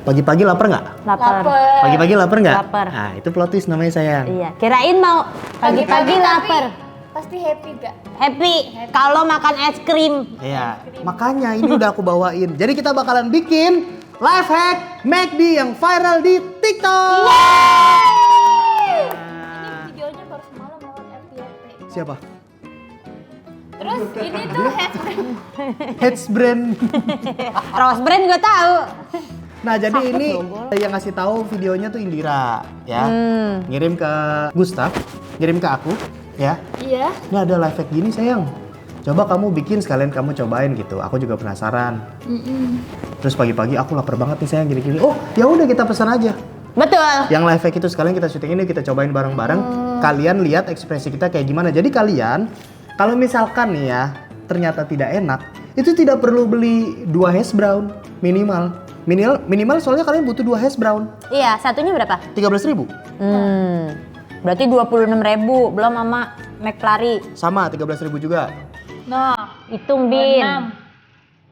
Pagi-pagi lapar nggak? Lapar. Pagi-pagi lapar nggak? Lapar. Nah, itu plot twist namanya sayang. Iya, kirain mau pagi-pagi lapar. Pasti happy gak? Happy kalau makan es krim. Iya, makanya ini udah aku bawain. Jadi kita bakalan bikin life hack McD yang viral di TikTok. Ini videonya baru semalam lawan FYP. Siapa? Terus ini tuh Heads brand. Rose brand gue tahu. Nah, jadi ini yang ngasih tahu videonya tuh Indira, ya. Ngirim ke Gustaf, ngirim ke aku, ya. Iya. Ini ada life hack gini sayang. Coba kamu bikin sekalian kamu cobain gitu. Aku juga penasaran. Terus pagi-pagi aku lapar banget nih sayang gini-gini. Oh, ya udah kita pesan aja. Betul. Yang live hack itu sekalian kita syuting ini kita cobain bareng-bareng. Kalian lihat ekspresi kita kayak gimana. Jadi kalian kalau misalkan nih ya ternyata tidak enak, itu tidak perlu beli 2 hash brown minimal. Minimal soalnya kalian butuh 2 hash brown. Iya, satunya berapa? 13.000. Berarti 26.000 belum sama McFlurry. Sama 13.000 juga. Nah, Hitung Bin.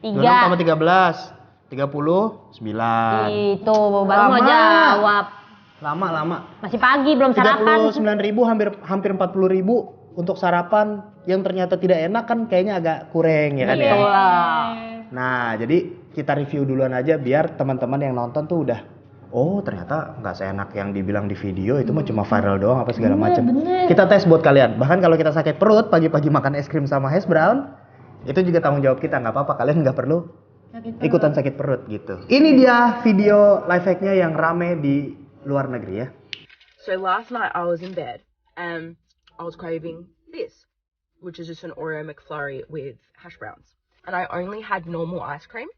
26 3. tambah 13. 39. Itu baru mau Lama. jawab. Lama. Masih pagi belum sarapan. 39.000 hampir 40.000 untuk sarapan yang ternyata tidak enak kan kayaknya agak kurang ya kan ya. Betul. Nah, jadi kita review duluan aja biar teman-teman yang nonton tuh udah oh ternyata nggak seenak yang dibilang di video itu mah cuma viral doang apa segala macam. Kita tes buat kalian. Bahkan kalau kita sakit perut pagi-pagi makan es krim sama hash brown itu juga tanggung jawab kita, nggak apa-apa, kalian nggak perlu ikutan sakit perut gitu. Ini dia video life hacknya yang rame di luar negeri ya. So last night I was in bed and I was craving this, which is just an Oreo McFlurry with hash browns. And I only had normal ice cream.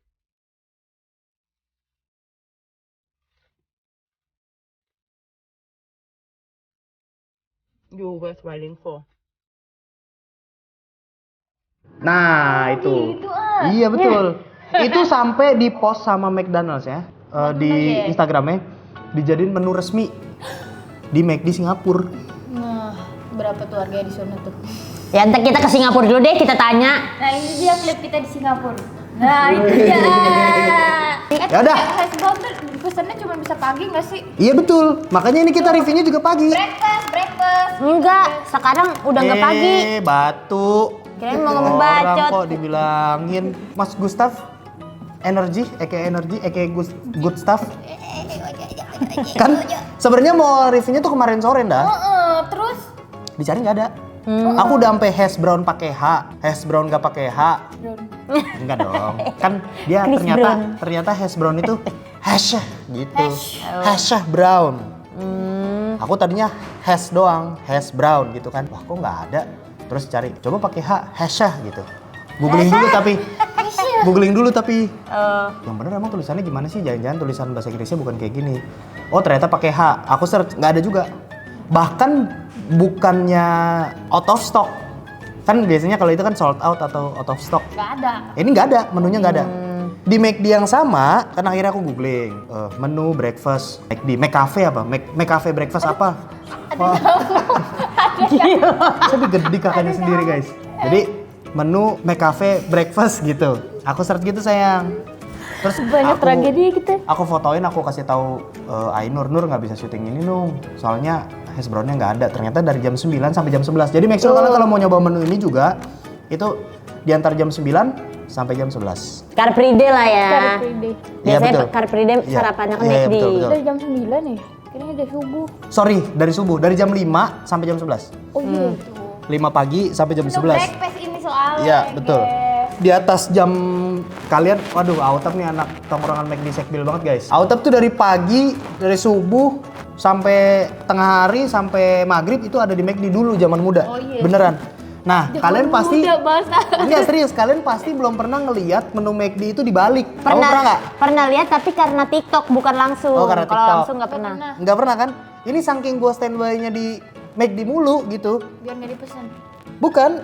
You're worth waiting for. Nah, itu. Iya betul. Itu sampai di post sama McDonald's ya. Di Instagramnya dijadiin menu resmi di McD Singapura. Nah, berapa tuh harganya di sana tuh? Ya ntar kita ke Singapura dulu deh, kita tanya. Nah, ini dia klip kita di Singapura. Nah, itu dia. Ya udah. Hash brown tuh pesannya cuma bisa pagi nggak sih? Iya betul. Makanya ini kita reviewnya juga pagi. Breakfast. Enggak, sekarang udah nggak pagi. Batu. Kirain mau ngomong Orang bacot. kok dibilangin Mas Gustaf energi, good stuff. Kan sebenarnya mau reviewnya tuh kemarin sore dah. Terus Dicari nggak ada. Aku udah sampai hash brown pakai H, hash brown nggak pakai H. Enggak dong. Kan dia Chris ternyata hash brown itu hash gitu. Hash brown. Aku tadinya hash doang, hash brown gitu kan. Wah, kok nggak ada. Terus cari, coba pakai H, hash gitu. Googling dulu tapi. Yang bener emang tulisannya gimana sih? Jangan-jangan tulisan bahasa Inggrisnya bukan kayak gini. Oh, ternyata pakai H. Aku search nggak ada juga. Bahkan bukannya out of stock. Kan biasanya kalau itu kan sold out atau out of stock. nggak ada. Ini nggak ada, menunya nggak ada. Di McD yang sama, kan akhirnya aku googling menu breakfast McD, McCafe apa? McCafe breakfast apa? Wah. Saya digede kakaknya sendiri guys. Jadi menu McCafe breakfast gitu. Aku search gitu sayang. Terus Banyak tragedi gitu. Aku fotoin, aku kasih tahu Ainur, Nur nggak bisa syuting ini Nung. Soalnya hash brownnya nggak ada. Ternyata dari jam 9 sampai jam 11. Jadi make sure kalian kalau mau nyoba menu ini juga itu di antara jam 9 sampai jam 11. Car Free Day lah ya. Car Free Day. Iya, Biasanya betul. Car Free Day Iya. sarapannya ke Iya, McD. betul, betul. Dari jam 9 nih. Kayaknya udah subuh. Sorry, dari subuh, dari jam 5 sampai jam 11. Oh iya. 5 pagi sampai jam 11. Breakfast ini soalnya. Iya, betul. Di atas jam kalian, waduh, Autap nih anak tongkrongan McD sekbil banget guys. Autap tuh dari pagi, dari subuh sampai tengah hari sampai maghrib itu ada di McD dulu zaman muda. Oh, iya. Beneran. Nah, kalian pasti Udah bahasa. enggak serius, kalian pasti belum pernah ngelihat menu McD itu dibalik. Kamu pernah nggak? Pernah lihat tapi karena TikTok bukan langsung. Oh, karena Kalau TikTok. langsung nggak pernah. Nggak pernah kan? Ini saking gua standby-nya di McD mulu gitu. Biar nggak dipesan. Bukan.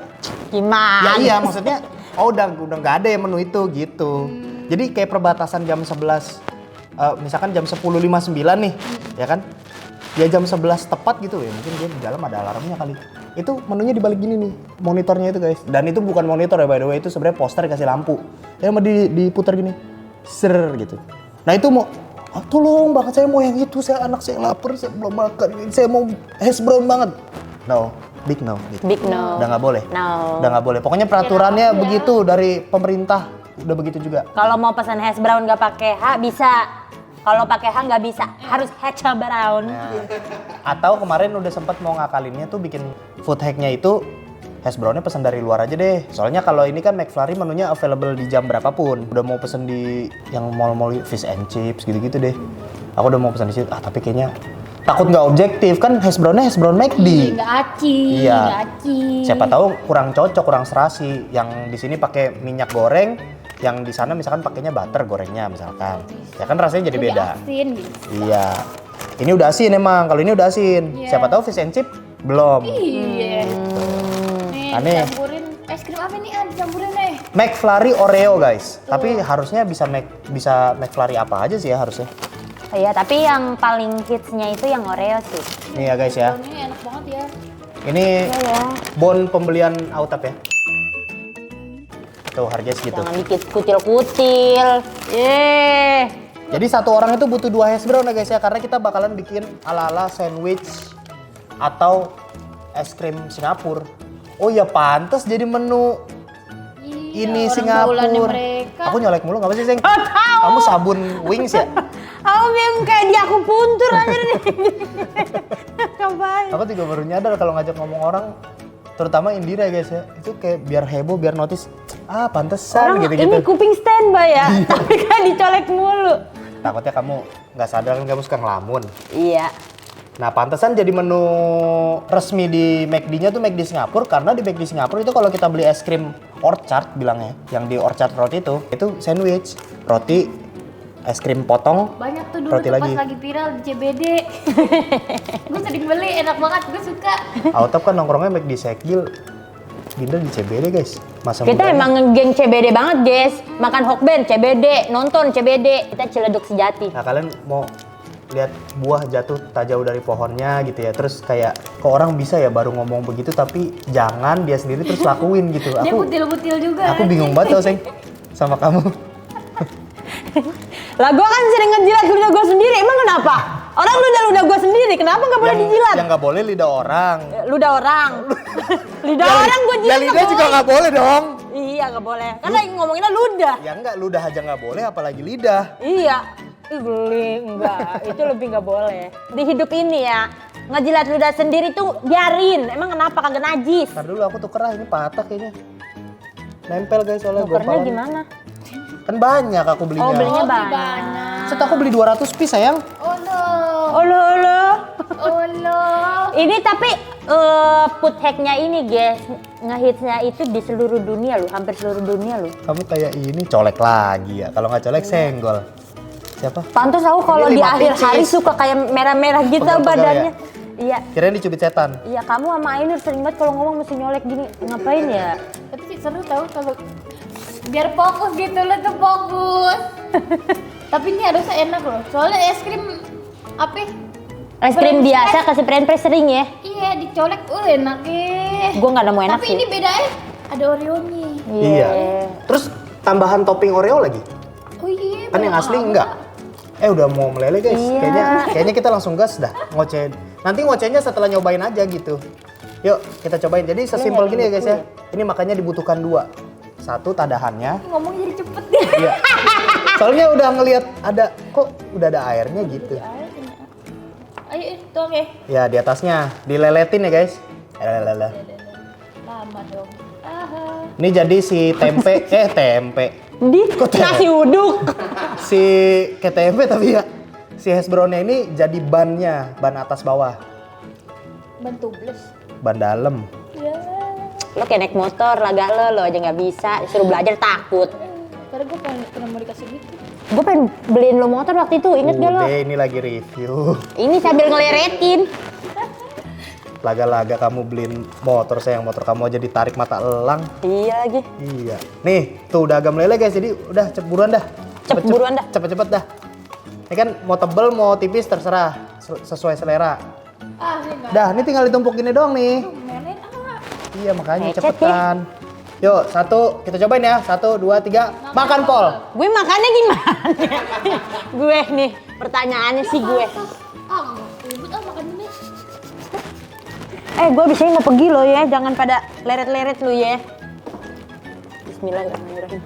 Gimana? Ya iya, maksudnya udah nggak ada yang menu itu gitu. Jadi kayak perbatasan jam 11 misalkan jam 10.59 nih, ya kan? Ya jam 11 tepat gitu ya, mungkin dia di dalam ada alarmnya kali. Itu menunya dibalik gini nih, monitornya itu guys. Dan itu bukan monitor ya by the way, itu sebenarnya poster dikasih lampu. Ya mau diputar gini. Ser gitu. Nah, itu mau Oh, tolong banget, saya mau yang itu, anak saya lapar, saya belum makan, saya mau hash brown banget. No, big no. Gitu. Big no. Udah nggak boleh. No. Udah nggak boleh. Pokoknya peraturannya begitu dari pemerintah. Udah begitu juga. Kalau mau pesan hash brown nggak pakai H bisa. Kalau pakai H nggak bisa, harus hash brown. Nah, atau kemarin udah sempet mau ngakalinnya tuh bikin food hacknya itu hash brownnya pesan dari luar aja deh. Soalnya kalau ini kan McFlurry menunya available di jam berapapun. Udah mau pesen di yang mall-mall fish and chips gitu-gitu deh. Aku udah mau pesan di situ. Tapi kayaknya takut nggak objektif kan hash brownnya hash brown McD. Nggak aci, Iya. nggak aci. Siapa tahu kurang cocok, kurang serasi. Yang di sini pakai minyak goreng, yang di sana misalkan pakainya butter gorengnya misalkan. Ya kan rasanya jadi Lebih beda. asin gitu. Iya. Ini udah asin emang. Kalau ini udah asin. Iya. Siapa tahu fish and chip belum. Iya. Nih, Aneh. campurin es krim apa nih? Dicampurin nih. McFlurry Oreo guys. Tapi harusnya bisa McFlurry apa aja sih ya harusnya. Iya, tapi yang paling hitsnya itu yang Oreo sih. Nih ya guys ya. Ini enak banget ya. Ini Iya. bon pembelian Autap ya. Tuh harganya segitu. Jangan dikit kutil-kutil. Yeay. Jadi satu orang itu butuh 2 hash brown ya guys ya. Karena kita bakalan bikin ala-ala sandwich atau es krim Singapura. Oh ya pantas jadi menu ini orang Singapura. bulannya mereka. Aku nyolek mulu nggak apa sih, Seng? Kamu sabun wings ya? Aku bingung kayak di aku puntur aja nih. Ngapain? Aku juga baru nyadar kalau ngajak ngomong orang, terutama Indira guys ya, itu kayak biar heboh, biar notice. Ah, pantesan Orang gitu-gitu. ini kuping standby ya, tapi kan dicolek mulu. Takutnya kamu nggak sadar kan kamu suka ngelamun. Iya. Nah, pantesan jadi menu resmi di McD-nya tuh McD Singapura, karena di McD Singapura itu kalau kita beli es krim Orchard bilangnya, yang di Orchard Road itu sandwich, roti, es krim potong, Banyak tuh dulu roti tuh lagi. pas lagi viral di CBD. Gue sering beli, enak banget, gue suka. Autap kan nongkrongnya McD Sekgil, Dinda di CBD guys. Masa Kita mudanya. emang ngegeng CBD banget, guys. Makan hokben CBD, nonton CBD. Kita Ciledug sejati. Nah, kalian mau lihat buah jatuh tak jauh dari pohonnya gitu ya, terus kayak kok orang bisa ya baru ngomong begitu, tapi jangan dia sendiri terus lakuin gitu. Dia Aku butil-butil juga. aku bingung banget tau, Seng, sama kamu. Lah gua kan sering ngejilat ludah gua sendiri. Emang kenapa? Orang ludah gua sendiri. Kenapa nggak boleh dijilat? Yang nggak boleh lidah orang. Ludah orang. Lidah orang gua jilat. Ya lidah juga nggak boleh dong. Iya nggak boleh. Kan lagi ngomonginnya ludah. Ya enggak, ludah aja nggak boleh, apalagi lidah. Iya. Ih geli, enggak. Itu lebih nggak boleh. Di hidup ini ya, ngejilat ludah sendiri tuh biarin. Emang kenapa kagak najis? Ntar dulu aku tuker, ini patah kayaknya. Nempel guys soalnya Tukernya gompalan. gimana? Kan banyak aku belinya. Oh belinya Oh, beli banyak. banyak. Set aku beli 200 piece sayang. Oh no. Olo. Oh no. Ini tapi food hacknya ini guys, ngehitsnya itu di seluruh dunia loh, hampir seluruh dunia loh. Kamu kayak ini colek lagi ya. Kalau nggak colek senggol. Siapa? Pantes aku kalau Ini di 5 akhir hari pieces. suka kayak merah-merah gitu Pegel-pegel badannya. Iya. Kirain dicubit setan. Iya, kamu sama Ainur sering banget kalau ngomong mesti nyolek gini. Ngapain ya? Tapi sih seru tau kalau biar fokus gitu lo tuh fokus. Tapi ini harusnya enak loh. Soalnya es krim apa? Es krim biasa kasih pres sering ya. Iya dicolek, enak Gua nggak nemu enak Tapi sih. ini beda ada Oreo-nya. Iya. Terus tambahan topping Oreo lagi. Oh iya. Kan yang banyak asli amat. enggak. Udah mau meleleh guys. Iya. Kayaknya kita langsung gas dah ngoceh. Nanti ngocehnya setelah nyobain aja gitu. Yuk kita cobain. Jadi sesimpel gini ya guys ya. Ini makanya dibutuhkan 2. 1 tadahannya. Ngomong jadi cepet ya. Iya. Soalnya udah ngelihat ada kok udah ada airnya gitu. Ayo itu oke. Ya di atasnya dileletin ya guys. Lelelele. Lama dong. Aha. Ini jadi si tempe tempe. Di Kok tempe? nasi uduk. Si kayak tempe tapi ya si hash brownnya ini jadi bannya, ban atas bawah, Ban tubles. ban dalam. Ya. Lo kayak naik motor, laga lo aja nggak bisa. Disuruh belajar takut. Karena gue pernah mau dikasih gitu. Gue pengen beliin lo motor waktu itu, inget gak lo? Udah ini lagi review. Ini sambil ngeleretin. Laga-laga kamu beliin motor sayang, motor kamu aja ditarik mata elang. Iya lagi. Iya. Nih, tuh udah agak meleleh guys. Jadi udah buruan dah. Buruan dah. Cepet-cepet dah. Ini kan mau tebel mau tipis terserah sesuai selera. Ah, ini enggak. Dah, ini tinggal ditumpuk gini doang nih. Melin ah. Iya, makanya Lecet cepetan. Yuk, kita cobain ya. 1, 2, 3, makan Pol. Gue makannya gimana? Gue nih, pertanyaannya sih gue. Ribut makan ini. Gue abis ini mau pergi loh ya, jangan pada leret-leret lu ya. Bismillahirrahmanirrahim.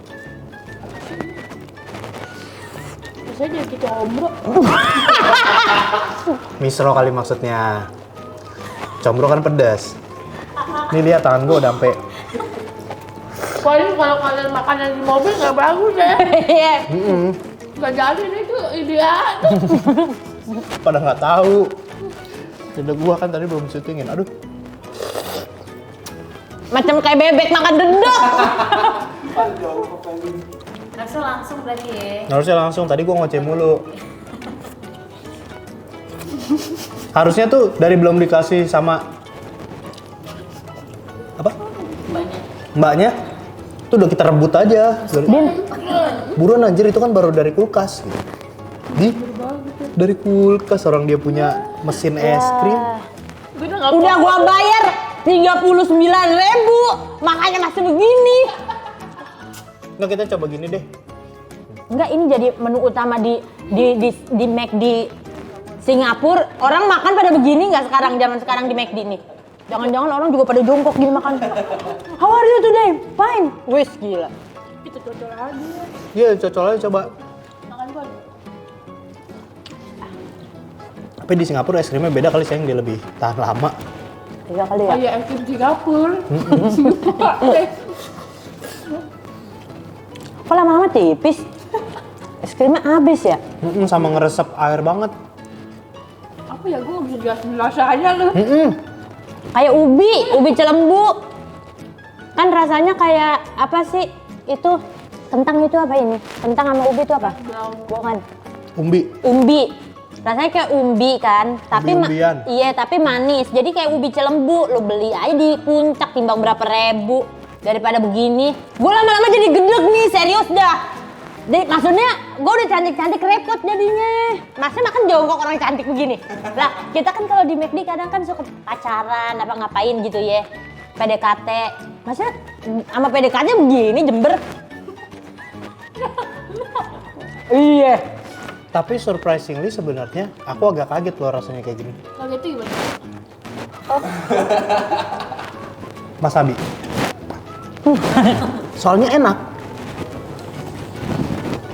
Bisa aja kita ombrok. Misro kali maksudnya. Combro kan pedas. Nih lihat tangan gue udah sampai. Paling kalau kalian makanan di mobil nggak bagus ya. Iya. Nggak jadi itu ideal. Pada nggak tahu. Dada gua kan tadi belum syutingin. Aduh. Macam kayak bebek makan dedek. Harusnya langsung berarti ya. Harusnya langsung, tadi gua ngoceh mulu. Harusnya tuh dari belum dikasih sama apa? Mbaknya tuh udah kita rebut aja. Buruan anjir, itu kan baru dari kulkas gitu. Dari kulkas, orang dia punya mesin es krim. Udah gua bayar 39.000, makanya masih begini. Nggak, kita coba gini deh. Enggak, ini jadi menu utama di McD Singapura. Orang makan pada begini nggak zaman sekarang di McD nih? Jangan-jangan orang juga pada jongkok gini makan. How are you today? Fine. Wes gila. Kita cocol aja. Iya, cocol aja coba. Makan Pol. Tapi di Singapura es krimnya beda kali, sayang, dia lebih tahan lama. Iya kali ya. Kayak es krim Singapura. Kok lama-lama tipis? Es krimnya habis ya? Sama ngeresep air banget. Apa ya, gue bisa jelasin rasanya lu. Kayak ubi celembu. Kan rasanya kayak apa sih? Itu kentang itu apa ini? Kentang sama ubi itu apa? Bukan. Umbi. Rasanya kayak umbi kan, tapi Umbi-umbian. iya, tapi manis. Jadi kayak ubi celembu, lo beli aja di puncak timbang berapa ribu daripada begini. Gue lama-lama jadi gedeg nih, serius dah. Maksudnya gue udah cantik-cantik repot jadinya. Masa makan jongkok orang cantik begini? Lah, kita kan kalau di McD kadang kan suka pacaran apa ngapain gitu ya. PDKT. Masa sama PDKT begini Jember? Iya. Tapi surprisingly sebenarnya aku agak kaget loh rasanya kayak gini. Kaget itu gimana? Wasabi. Soalnya enak.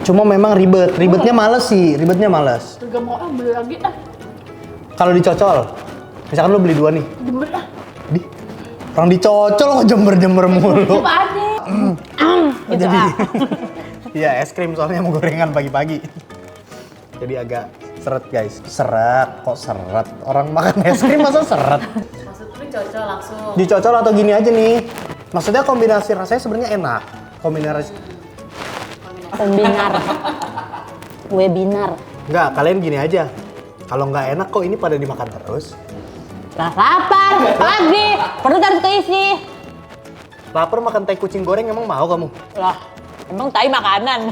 Cuma memang ribetnya males sih, Gak mau beli lagi Kalau dicocol, misalkan lu beli 2 nih. Jember Orang dicocol kok jember mulu. Coba aja. Gitu Jadi, iya es krim soalnya mau gorengan pagi-pagi. Jadi agak seret guys. Kok seret? Orang makan es krim masa seret? Maksud lu cocol langsung. Dicocol atau gini aja nih. Maksudnya kombinasi rasanya sebenarnya enak. Webinar. Enggak, kalian gini aja. Kalau nggak enak kok ini pada dimakan terus. Lah lapar, pagi, perut harus keisi. Lapar makan tai kucing goreng emang mau kamu? Lah, emang tai makanan.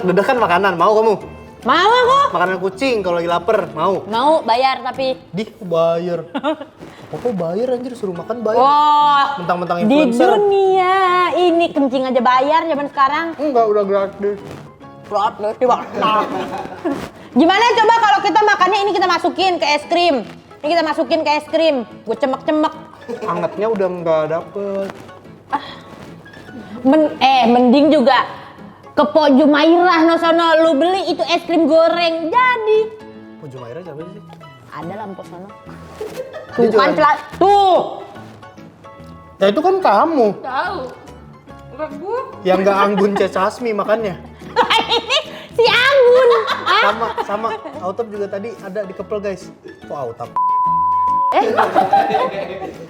Dedek kan makanan, mau kamu? Mau aku. Makanan kucing kalau lagi lapar, mau? Mau bayar tapi. Bayar. Kok bayar anjir, suruh makan bayar. Wah, Mentang-mentang di influencer. dunia ini kencing aja bayar zaman sekarang. Enggak, udah gratis. Gratis dimakan. Gimana coba kalau kita makannya ini kita masukin ke es krim. Ini kita masukin ke es krim. Gue cemek-cemek. Angetnya udah nggak dapet. Mending juga ke Pok Jumairah no sono lu beli itu es krim goreng jadi. Oh, Jumairah siapa sih? Ada lah Mpok sono. Dia Tuh kan jualan. tuh. Ya itu kan kamu Tahu. Bukan gue. yang nggak anggun Cesasmi makannya. Lah ini si Anggun. Sama Autap juga tadi ada dikepel guys. Kok Autap?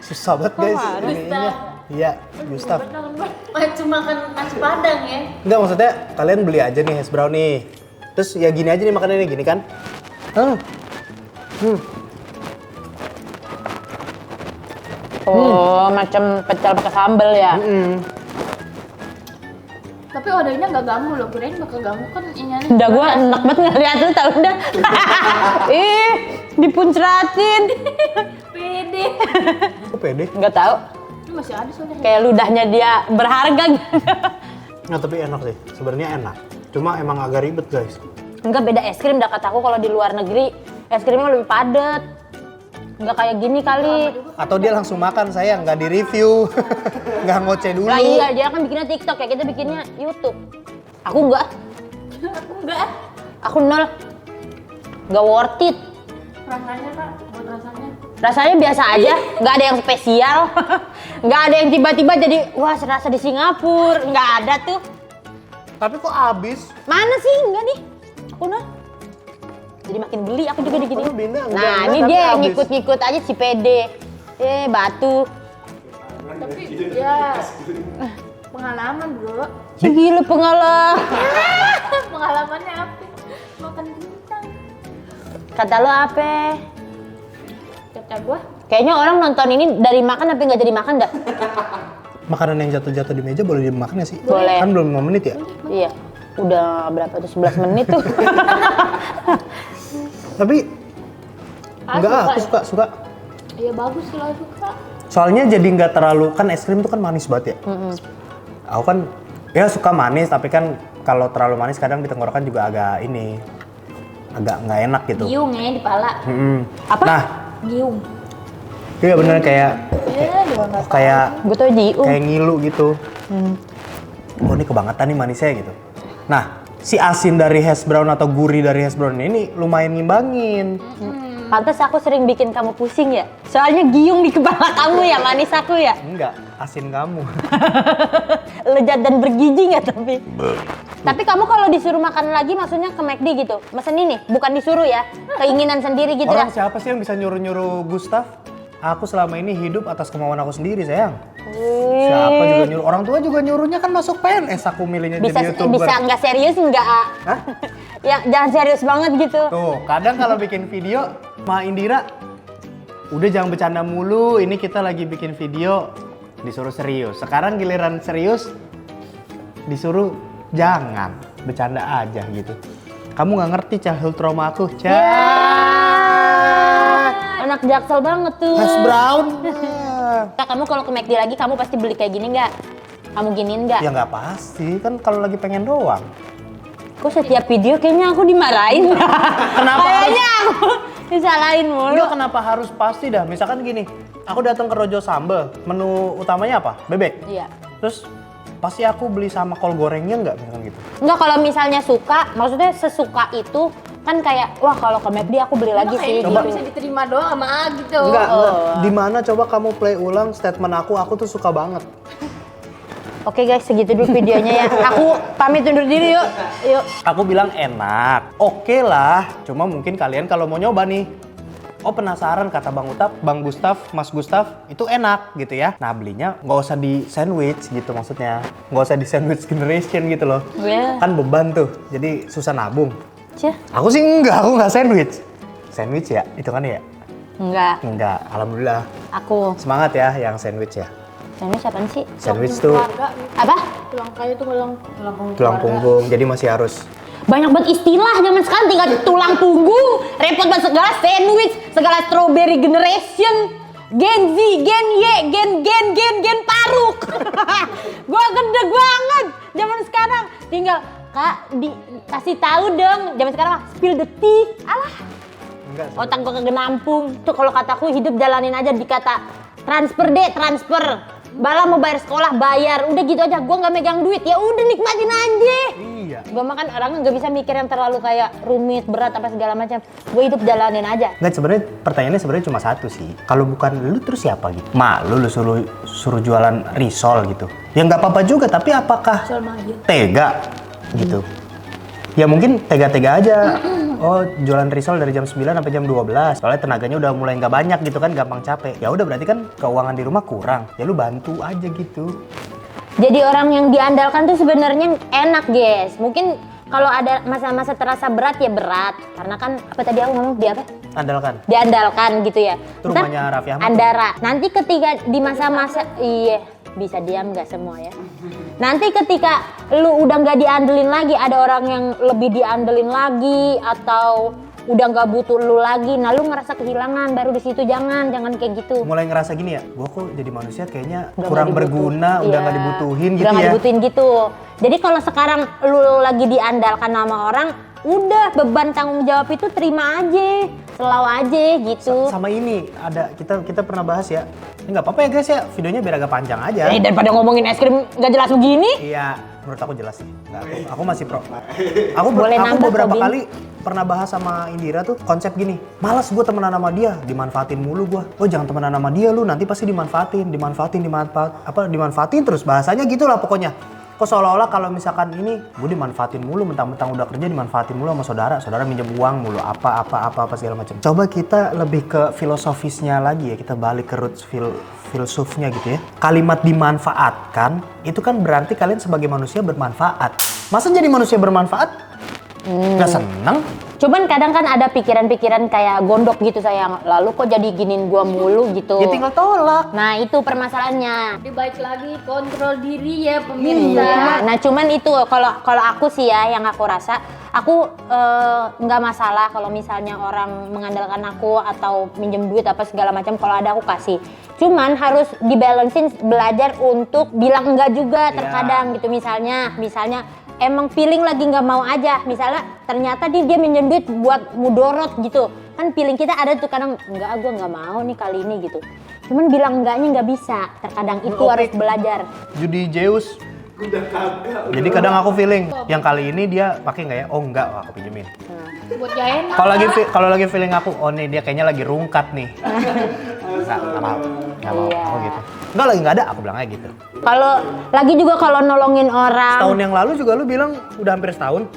Susah banget guys ininya. Iya, Gustaf. Cuma makan nasi padang ya. Enggak, maksudnya kalian beli aja nih hash brown nih. Terus ya gini aja nih makanannya, gini kan. Oh, macam pecel pakai sambal ya. Tapi ordernya nggak ganggu loh, kirain bakal ganggu kan ininya. Udah gua enak banget ngeliat lu tau udah. Ih, dipuncratin. Pede. Kok pede? Enggak tahu. Ini masih ada soalnya. Kayak ludahnya dia berharga gitu. Nah tapi enak sih, sebenarnya enak. Cuma emang agak ribet guys. Enggak, beda es krim dah kataku. Kalau di luar negeri es krimnya lebih padat. Enggak kayak gini kali. Atau dia langsung makan, saya nggak di-review. Nggak ngoceh dulu. Lah iya, dia kan bikinnya TikTok ya, kita bikinnya YouTube. Aku enggak. Aku enggak. Aku nol. Enggak worth it. Rasanya Kak, buat rasanya. Rasanya biasa aja, nggak ada yang spesial. Nggak ada yang tiba-tiba jadi, wah serasa di Singapura. Nggak ada tuh. Tapi kok habis? Mana sih? Enggak nih. Aku nol. Jadi makin beli, aku juga digini. Aku bina, enggak, Nah, enggak, ini tapi dia yang habis. ngikut-ngikut aja si pede. Batu. Tapi ya pengalaman bro. Gila pengalaman. Pengalamannya apa? Makan bintang. Kata lo apa? Kata gua, Kayaknya orang nonton ini dari makan tapi nggak jadi makan dah. Makanan yang jatuh-jatuh di meja boleh dimakan ya sih? Boleh. Kan belum 5 menit ya? Iya. Udah berapa tuh? 11 menit tuh. Tapi enggak, suka aku ya? suka. iya bagus kalau suka. Soalnya jadi nggak terlalu, kan es krim tuh kan manis banget ya. Aku kan ya suka manis, tapi kan kalau terlalu manis kadang di tenggorokan juga agak nggak enak gitu. Giung ya di pala. Apa? Nah, Giung. iya bener kayak Juga nggak tahu. kayak Gue tau jiu. kayak ngilu gitu. Oh ini kebangetan nih manisnya gitu. Nah, si asin dari hash brown atau gurih dari hash brown ini lumayan ngimbangin. Pantes aku sering bikin kamu pusing ya. Soalnya giung di kepala kamu ya, manis aku ya. Enggak, asin kamu. Lezat dan bergizi nggak tapi? Tapi kamu kalau disuruh makan lagi maksudnya ke McD gitu? Mesen ini, bukan disuruh ya? Keinginan sendiri gitu Orang ya? siapa sih yang bisa nyuruh-nyuruh Gustaf? Aku selama ini hidup atas kemauan aku sendiri, sayang. Siapa juga nyuruh? Orang tua juga nyuruhnya kan masuk PNS, aku milihnya Bisa jadi YouTuber. bisa nggak serius nggak? Hah? Ya jangan serius banget gitu. Tuh, kadang kalau bikin video sama Indira, udah jangan bercanda mulu, ini kita lagi bikin video, disuruh serius. Sekarang giliran serius, disuruh jangan, bercanda aja gitu. Kamu nggak ngerti childhood trauma aku, Anak jaksel banget tuh. Hash brown. Kak, kamu kalau ke McD lagi kamu pasti beli kayak gini nggak? Kamu giniin nggak? Ya nggak pasti, kan kalau lagi pengen doang. Kok setiap video kayaknya aku dimarahin? Kenapa Kayaknya aku disalahin mulu. Enggak, kenapa harus pasti dah. Misalkan gini, aku datang ke Rojo Sambal, menu utamanya apa? Bebek. Iya. Terus pasti aku beli sama kol gorengnya nggak, misalkan gitu. Enggak, kalau misalnya suka, maksudnya sesuka itu kan kayak, wah kalau ke McD aku beli lagi sih Coba. gitu. Bisa diterima doang sama A gitu. Enggak, Oh. di mana coba kamu play ulang statement aku tuh suka banget. Oke guys, segitu dulu videonya ya. Aku pamit undur diri yuk. Yuk. Aku bilang enak, oke lah. Cuma mungkin kalian kalau mau nyoba nih, oh penasaran kata Bang Gustaf, Mas Gustaf, itu enak gitu ya. Nah belinya nggak usah di sandwich gitu maksudnya. Nggak usah di sandwich generation gitu loh. Iya. Kan beban tuh, jadi susah nabung. Cih, Aku sih enggak, aku nggak sandwich. Sandwich ya, itu kan ya? enggak. Enggak, alhamdulillah. Aku. Semangat ya yang sandwich ya. Ini siapaan sih? Sandwich tuh Keluarga. Apa? Tulang kayu tuh tulang punggung. tulang punggung, jadi masih harus. Banyak banget istilah zaman sekarang, tinggal tulang punggung, repot banget segala sandwich, segala strawberry generation, Gen Z, Gen Y, Gen paruk. Gua gede banget zaman sekarang. Tinggal Kak kasih tahu dong. Zaman sekarang mah spill the tea. Alah, Enggak. otak gua kegenampung. Tuh kalau kataku hidup jalanin aja, dikata transfer deh, transfer. Bala mau bayar sekolah, bayar. Udah gitu aja, gua nggak megang duit. Ya udah nikmatin aja. Iya. Gue makan orang nggak bisa mikir yang terlalu kayak rumit, berat, apa segala macam. Gue hidup jalanin aja. Enggak, sebenarnya pertanyaannya sebenarnya cuma satu sih. Kalau bukan lu terus siapa gitu? Mak lu suruh jualan risol gitu. Ya nggak apa-apa juga, tapi apakah Soal magia. tega gitu? Ya mungkin tega-tega aja. Oh, jualan risol dari jam 9 sampai jam 12. Soalnya tenaganya udah mulai nggak banyak gitu kan, gampang capek. Ya udah berarti kan keuangan di rumah kurang. Ya lu bantu aja gitu. Jadi orang yang diandalkan tuh sebenarnya enak, guys. Mungkin kalau ada masa-masa terasa berat ya berat. Karena kan apa tadi aku ngomong dia apa? Andalkan. Diandalkan gitu ya. Itu rumahnya Raffi Ahmad. Andara. Nanti ketika di masa-masa bisa diam nggak semua ya. Nanti ketika lu udah nggak diandelin lagi, ada orang yang lebih diandelin lagi atau udah nggak butuh lu lagi, nah lu ngerasa kehilangan, baru di situ jangan kayak gitu. Mulai ngerasa gini ya, gua kok jadi manusia kayaknya Udah kurang nggak berguna, dibutuh- udah iya. nggak dibutuhin Udah gitu nggak ya. dibutuhin gitu. Jadi kalau sekarang lu lagi diandalkan sama orang, udah beban tanggung jawab itu terima aja, selalu aja gitu. Sama ini ada kita pernah bahas ya. Ini nggak apa-apa ya guys ya, videonya biar agak panjang aja. Daripada ngomongin es krim nggak jelas begini. Iya, menurut aku jelas sih. Nggak, aku masih pro. Aku Boleh nambah, beberapa Robin. kali pernah bahas sama Indira tuh konsep gini. Malas gue temenan sama dia, dimanfaatin mulu gue. Oh jangan temenan sama dia lu, nanti pasti dimanfaatin terus bahasanya gitulah pokoknya. Kok seolah-olah kalau misalkan ini gue dimanfaatin mulu, mentang-mentang udah kerja dimanfaatin mulu sama saudara minjem uang mulu apa segala macam. Coba kita lebih ke filosofisnya lagi ya, kita balik ke roots filsufnya gitu ya. Kalimat dimanfaatkan itu kan berarti kalian sebagai manusia bermanfaat. Masa jadi manusia bermanfaat? Nggak seneng? Cuman kadang kan ada pikiran-pikiran kayak gondok gitu sayang. Lalu kok jadi giniin gua mulu gitu. Ya tinggal tolak. Nah itu permasalahannya. Dibaik lagi kontrol diri ya Iya. pemirsa. Nah cuman itu kalau aku sih ya yang aku rasa aku nggak masalah kalau misalnya orang mengandalkan aku atau minjem duit apa segala macam, kalau ada aku kasih. Cuman harus dibalancein, belajar untuk bilang enggak juga terkadang gitu. Misalnya emang feeling lagi nggak mau aja, misalnya ternyata dia minjem duit buat mudorot gitu kan, feeling kita ada tuh kadang enggak, gue nggak mau nih kali ini gitu. Cuman bilang enggaknya nggak bisa, terkadang itu harus belajar. Judi Zeus. Jadi kadang aku feeling yang kali ini dia pakai nggak ya? Oh enggak, aku pinjemin. Buat gak enak. Kalau lagi feeling aku, oh nih dia kayaknya lagi rungkat nih. Nggak mau. Iya. Aku gitu. Enggak, lagi nggak ada, aku bilang aja gitu. Kalau lagi juga kalau nolongin orang. Tahun yang lalu juga lu bilang udah hampir setahun.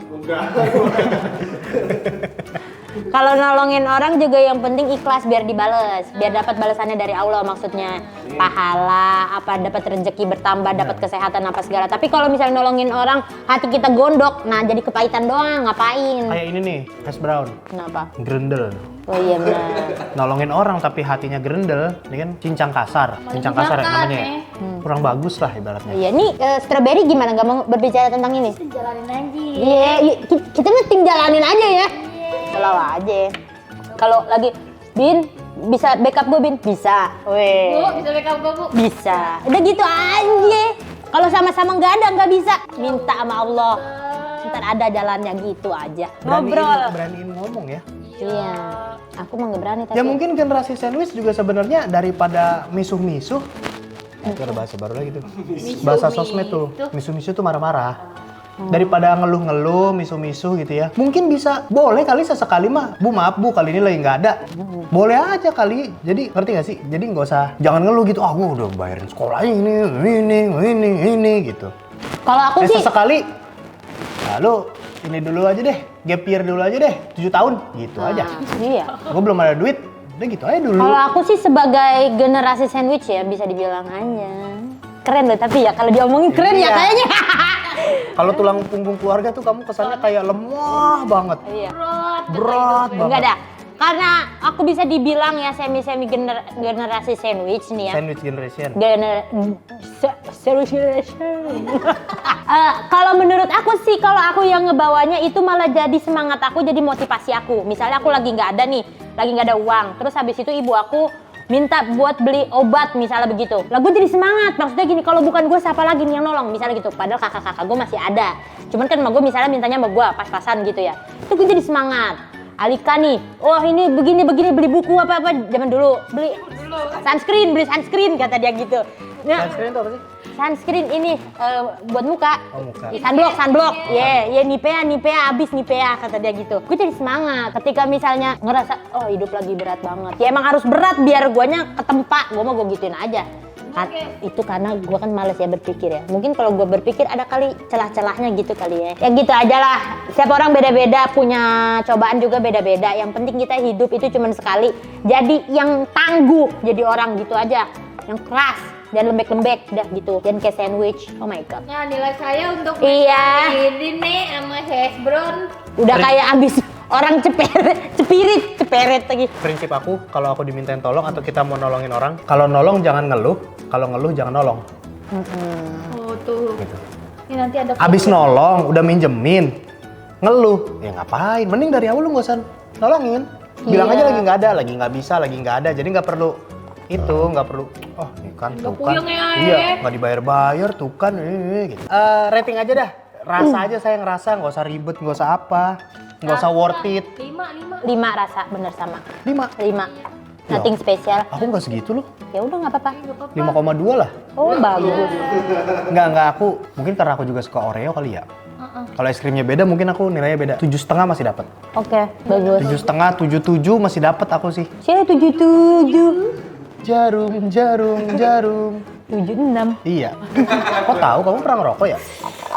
Kalau nolongin orang juga yang penting ikhlas biar dibales, biar dapat balasannya dari Allah, maksudnya pahala, apa dapat rezeki bertambah, dapat kesehatan apa segala. Tapi kalau misalnya nolongin orang hati kita gondok, nah jadi kepahitan doang, ngapain? Kayak ini nih, hash brown, Kenapa? gerendel. Oh iya benar. Nolongin orang tapi hatinya gerendel, ini kan cincang kasar. Cincang kasar ya namanya ya? Kurang bagus lah ibaratnya. Iya nih strawberry gimana? Gak mau berbicara tentang ini? Jalanin aja. Iya, kita mesti jalanin aja ya. Selalu aja. Kalau lagi Bin bisa backup gue Bin? Bisa. Weh. Bu, bisa backup gue bu. Bisa. Udah gitu aja. Kalau sama-sama nggak bisa. Minta sama Allah. Ntar ada jalannya gitu aja. Ngobrol. Beraniin ngomong ya. Iya. Aku mah nggak berani tapi. Ya mungkin generasi sandwich juga sebenarnya daripada misuh-misuh. Itu ada bahasa baru lagi tuh. Bahasa sosmed tuh. Misuh-misuh tuh marah-marah. Daripada ngeluh-ngeluh, misuh-misuh gitu ya. Mungkin bisa, boleh kali sesekali mah. Bu maaf bu, kali ini lagi nggak ada. Boleh aja kali. Jadi ngerti nggak sih? Jadi nggak usah, jangan ngeluh gitu. Ah gue udah bayarin sekolahnya ini gitu. Kalau aku sih. Sesekali, lalu ini dulu aja deh, gap year dulu aja deh, 7 tahun gitu aja. Iya. Gue belum ada duit, udah gitu aja dulu. Kalau aku sih sebagai generasi sandwich ya bisa dibilang aja. Keren loh tapi ya kalau diomongin keren ya Iya. kayaknya. Kalau tulang punggung keluarga tuh kamu kesannya kayak lemah banget. Iya. Berat banget. Enggak ada. Karena aku bisa dibilang ya semi generasi sandwich nih ya. Sandwich generation. Sandwich generation. Kalau menurut aku sih, kalau aku yang ngebawanya itu malah jadi semangat aku, jadi motivasi aku. Misalnya aku lagi nggak ada nih, lagi nggak ada uang. Terus habis itu ibu aku minta buat beli obat misalnya begitu. Lah gue jadi semangat, maksudnya gini, kalau bukan gue siapa lagi nih yang nolong misalnya gitu. Padahal kakak-kakak gue masih ada. Cuman kan sama gue misalnya mintanya sama gue pas-pasan gitu ya. Itu gue jadi semangat. Alika nih, oh ini begini beli buku apa zaman dulu beli sunscreen kata dia gitu. Nah, Sunscreen itu apa sih? sunscreen ini buat muka. Oh, muka. Sunblock. Ya Nivea habis Nivea kata dia gitu. Gue jadi semangat ketika misalnya ngerasa oh hidup lagi berat banget. Ya emang harus berat biar guanya ketempa. Gue mah gue gituin aja. Itu karena gue kan males ya berpikir ya. Mungkin kalau gue berpikir ada kali celah-celahnya gitu kali ya. Ya gitu aja lah. Setiap orang beda-beda, punya cobaan juga beda-beda. Yang penting kita hidup itu cuma sekali. Jadi yang tangguh jadi orang gitu aja. Yang keras dan lembek-lembek udah gitu. Dan kayak sandwich. Oh my god. Nah nilai saya untuk Iya. ini nih sama hash brown. Udah kayak abis orang ceperet lagi. Prinsip aku, kalau aku dimintain tolong atau kita mau nolongin orang, kalau nolong jangan ngeluh, kalau ngeluh jangan nolong. Oh tuh. Gitu. Ini nanti ada Abis nolong, udah minjemin, ngeluh, ya ngapain? Mending dari awal lu nggak usah nolongin. Bilang Iya. aja lagi nggak ada, lagi nggak bisa, lagi nggak ada. Jadi nggak perlu itu, nggak perlu. Oh, ini kan tuh kan. puyeng ya, Iya, nggak dibayar-bayar tuh kan. Gitu. Rating aja dah. Rasa aja saya ngerasa, nggak usah ribet, nggak usah apa, nggak usah worth it. 5. 5 rasa, bener sama. 5. 5. Nothing spesial. Aku nggak segitu loh. Ya udah nggak apa-apa. 5,2 lah. Oh bagus. Nggak aku. Mungkin karena aku juga suka Oreo kali ya. Kalau es krimnya beda, mungkin aku nilainya beda. 7,5 masih dapat. Oke, bagus. 7,5, 77 masih dapat aku sih. Saya 77. Jarum, jarum, jarum. 76. Iya. Kok tahu kamu pernah ngerokok ya?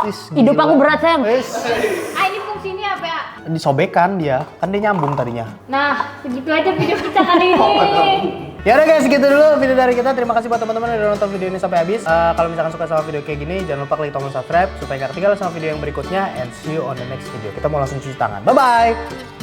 Wis, Hidup gila. aku berat sayang. Wis, Ini fungsinya apa ya? disobekan dia. Kan dia nyambung tadinya. Nah, segitu aja video kita kali ini. Ya udah guys, segitu dulu video dari kita. Terima kasih buat teman-teman yang udah nonton video ini sampai habis. Kalau misalkan suka sama video kayak gini, jangan lupa klik tombol subscribe supaya nggak ketinggalan sama video yang berikutnya. And see you on the next video. Kita mau langsung cuci tangan. Bye bye.